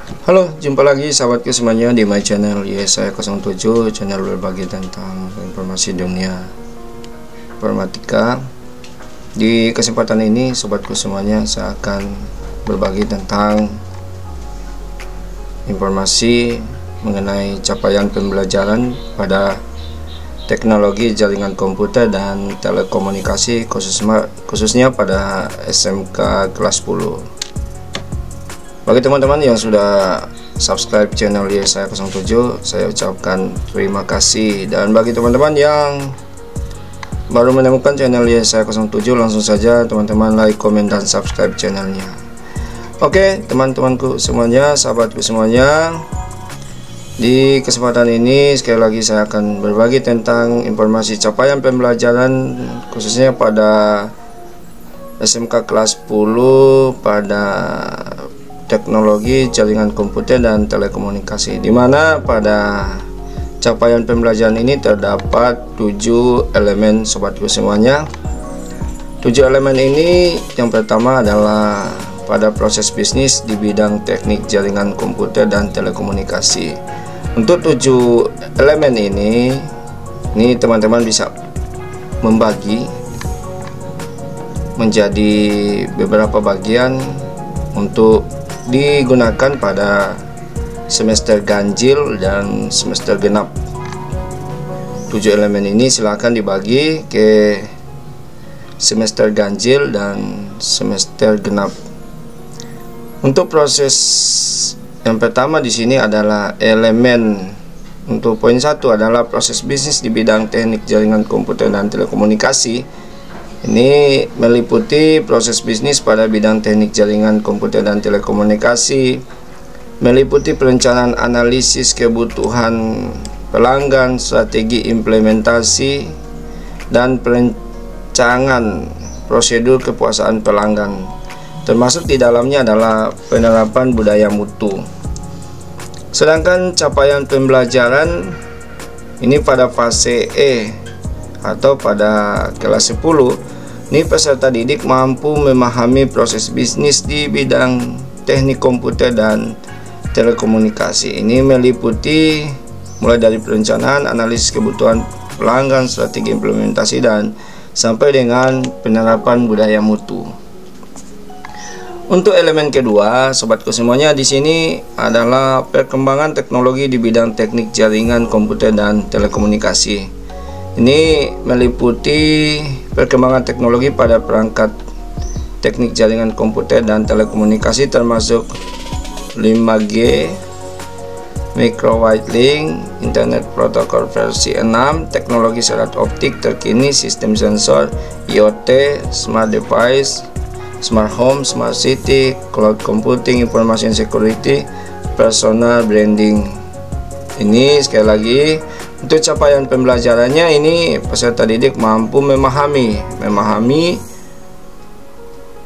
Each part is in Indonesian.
Halo, jumpa lagi sahabatku semuanya di my channel saya 07, channel berbagi tentang informasi dunia informatika. Di kesempatan ini sobatku semuanya, saya akan berbagi tentang informasi mengenai capaian pembelajaran pada teknologi jaringan komputer dan telekomunikasi, khususnya pada SMK kelas 10. Bagi teman-teman yang sudah subscribe channel saya 07, saya ucapkan terima kasih. Dan bagi teman-teman yang baru menemukan channel saya 07, langsung saja teman-teman like, komen, dan subscribe channelnya. Oke, teman-temanku semuanya, sahabatku semuanya, di kesempatan ini sekali lagi saya akan berbagi tentang informasi capaian pembelajaran khususnya pada SMK kelas 10 pada teknologi jaringan komputer dan telekomunikasi, di mana pada capaian pembelajaran ini terdapat 7 elemen sobatku semuanya. 7 elemen ini yang pertama adalah pada proses bisnis di bidang teknik jaringan komputer dan telekomunikasi. Untuk 7 elemen ini teman-teman bisa membagi menjadi beberapa bagian untuk digunakan pada semester ganjil dan semester genap. 7 elemen ini silakan dibagi ke semester ganjil dan semester genap. Untuk proses yang pertama di sini adalah elemen untuk poin 1 adalah proses bisnis di bidang teknik jaringan komputer dan telekomunikasi. Ini meliputi proses bisnis pada bidang teknik jaringan komputer dan telekomunikasi, meliputi perencanaan analisis kebutuhan pelanggan, strategi implementasi, dan perencanaan prosedur kepuasan pelanggan. Termasuk di dalamnya adalah penerapan budaya mutu. Sedangkan capaian pembelajaran ini pada fase E atau pada kelas 10, ini peserta didik mampu memahami proses bisnis di bidang teknik komputer dan telekomunikasi. Ini meliputi mulai dari perencanaan, analisis kebutuhan pelanggan, strategi implementasi, dan sampai dengan penerapan budaya mutu. Untuk elemen kedua, sobatku semuanya, di sini adalah perkembangan teknologi di bidang teknik jaringan komputer dan telekomunikasi. Ini meliputi perkembangan teknologi pada perangkat teknik jaringan komputer dan telekomunikasi termasuk 5G, Micro Wide Link, Internet Protocol versi 6, teknologi serat optik terkini, sistem sensor, IoT, smart device, smart home, smart city, cloud computing, information security, personal branding. Ini sekali lagi untuk capaian pembelajarannya, ini peserta didik mampu memahami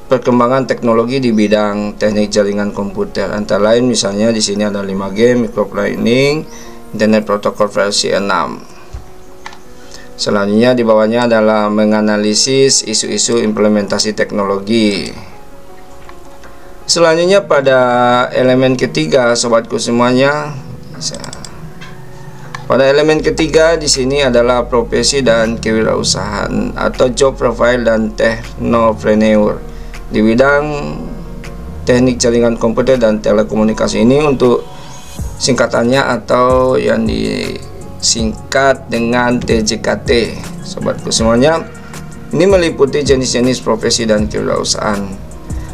perkembangan teknologi di bidang teknik jaringan komputer. Antara lain misalnya di sini ada 5G, micro learning, internet protokol versi 6. Selanjutnya di bawahnya adalah menganalisis isu-isu implementasi teknologi. Selanjutnya pada elemen ketiga, sobatku semuanya, pada elemen ketiga di sini adalah profesi dan kewirausahaan atau job profile dan technopreneur di bidang teknik jaringan komputer dan telekomunikasi. Ini untuk singkatannya atau yang disingkat dengan TJKT, sobatku semuanya. Ini meliputi jenis-jenis profesi dan kewirausahaan,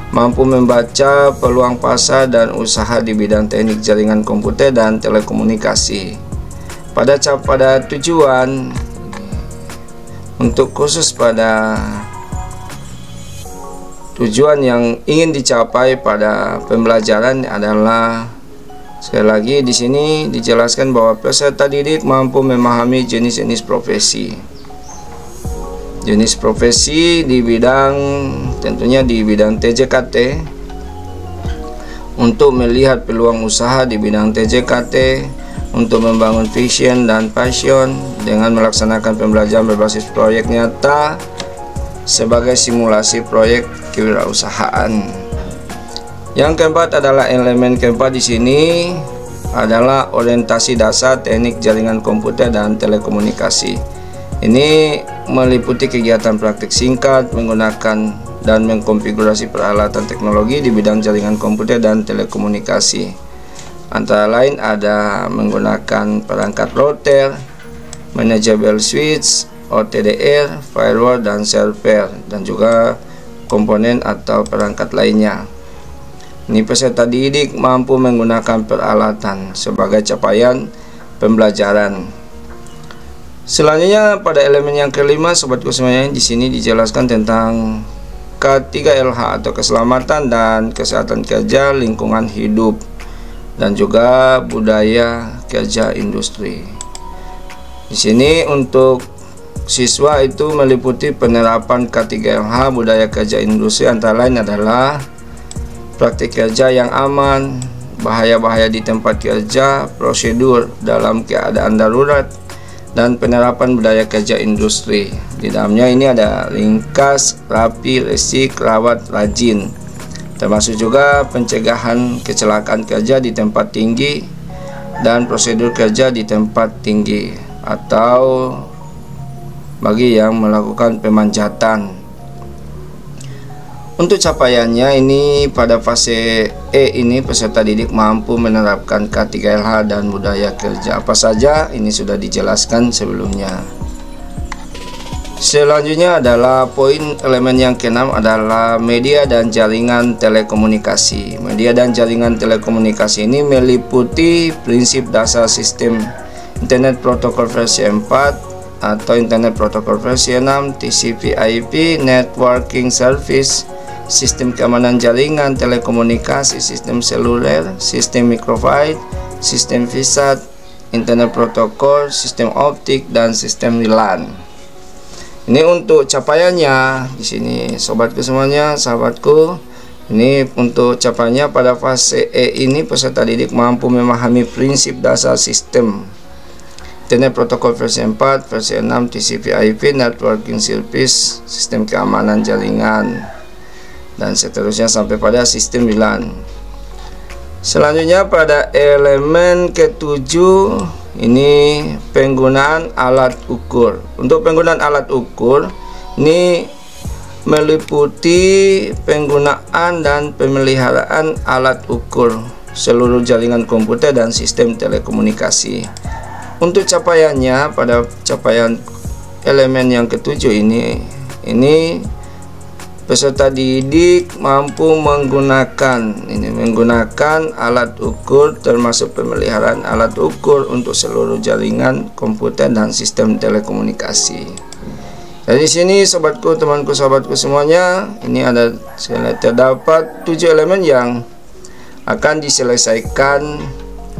mampu membaca peluang pasar dan usaha di bidang teknik jaringan komputer dan telekomunikasi. Pada tujuan untuk khusus pada tujuan yang ingin dicapai pada pembelajaran adalah, sekali lagi di sini dijelaskan bahwa peserta didik mampu memahami jenis-jenis profesi. Jenis profesi di bidang, tentunya di bidang TJKT, untuk melihat peluang usaha di bidang TJKT, untuk membangun vision dan passion dengan melaksanakan pembelajaran berbasis proyek nyata sebagai simulasi proyek kewirausahaan. Yang keempat adalah elemen keempat di sini adalah orientasi dasar teknik jaringan komputer dan telekomunikasi. Ini meliputi kegiatan praktik singkat menggunakan dan mengkonfigurasi peralatan teknologi di bidang jaringan komputer dan telekomunikasi. Antara lain ada menggunakan perangkat router, manageable switch, OTDR, firewall, dan server, dan juga komponen atau perangkat lainnya. Ini peserta didik mampu menggunakan peralatan sebagai capaian pembelajaran. Selanjutnya pada elemen yang kelima, sobatku semuanya, di sini dijelaskan tentang K3LH atau keselamatan dan kesehatan kerja, lingkungan hidup, dan juga budaya kerja industri. Di sini untuk siswa itu meliputi penerapan K3LH budaya kerja industri, antara lain adalah praktik kerja yang aman, bahaya-bahaya di tempat kerja, prosedur dalam keadaan darurat, dan penerapan budaya kerja industri. Di dalamnya ini ada ringkas, rapi, resik, rawat, rajin, termasuk juga pencegahan kecelakaan kerja di tempat tinggi dan prosedur kerja di tempat tinggi, atau bagi yang melakukan pemanjatan. Untuk capaiannya ini pada fase E ini peserta didik mampu menerapkan K3LH dan budaya kerja. Apa saja ini sudah dijelaskan sebelumnya. Selanjutnya adalah poin elemen yang keenam adalah media dan jaringan telekomunikasi. Media dan jaringan telekomunikasi ini meliputi prinsip dasar sistem Internet Protokol versi 4 atau Internet Protokol versi 6, TCP/IP, Networking Service, sistem keamanan jaringan telekomunikasi, sistem seluler, sistem microfile, sistem VSAT, Internet Protokol, sistem optik, dan sistem WLAN. Ini untuk capaiannya di sini, sobatku semuanya, sahabatku. Ini untuk capaiannya pada fase E ini peserta didik mampu memahami prinsip dasar sistem Internet Protokol versi 4, versi 6, TCP/IP, Networking Service, sistem keamanan jaringan, dan seterusnya sampai pada sistem WLAN. Selanjutnya pada elemen ketujuh ini penggunaan alat ukur. Untuk penggunaan alat ukur ini meliputi penggunaan dan pemeliharaan alat ukur seluruh jaringan komputer dan sistem telekomunikasi. Untuk capaiannya pada capaian elemen yang ketujuh ini peserta didik mampu menggunakan alat ukur, termasuk pemeliharaan alat ukur untuk seluruh jaringan komputer dan sistem telekomunikasi. Dari sini sobatku, temanku, sahabatku semuanya, ini terdapat 7 elemen yang akan diselesaikan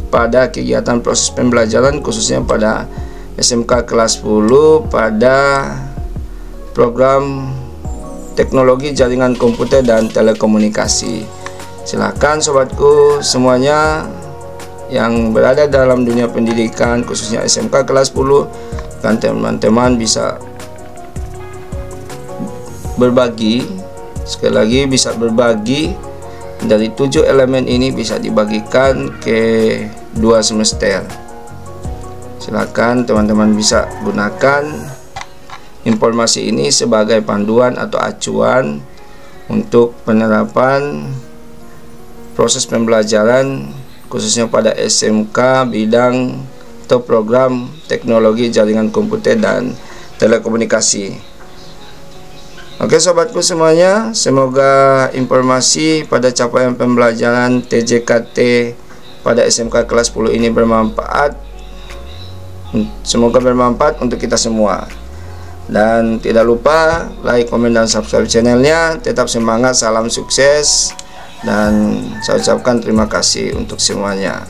pada kegiatan proses pembelajaran, khususnya pada SMK kelas 10 pada program teknologi jaringan komputer dan telekomunikasi. Silakan sobatku semuanya yang berada dalam dunia pendidikan, khususnya SMK kelas 10, dan teman-teman bisa berbagi, sekali lagi bisa berbagi dari 7 elemen ini, bisa dibagikan ke 2 semester. Silakan teman-teman bisa gunakan informasi ini sebagai panduan atau acuan untuk penerapan proses pembelajaran, khususnya pada SMK bidang atau program teknologi jaringan komputer dan telekomunikasi. Oke sobatku semuanya, semoga informasi pada capaian pembelajaran TJKT pada SMK kelas 10 ini bermanfaat. Semoga bermanfaat untuk kita semua. Dan tidak lupa like, komen, dan subscribe channelnya. Tetap semangat, salam sukses, dan saya ucapkan terima kasih untuk semuanya.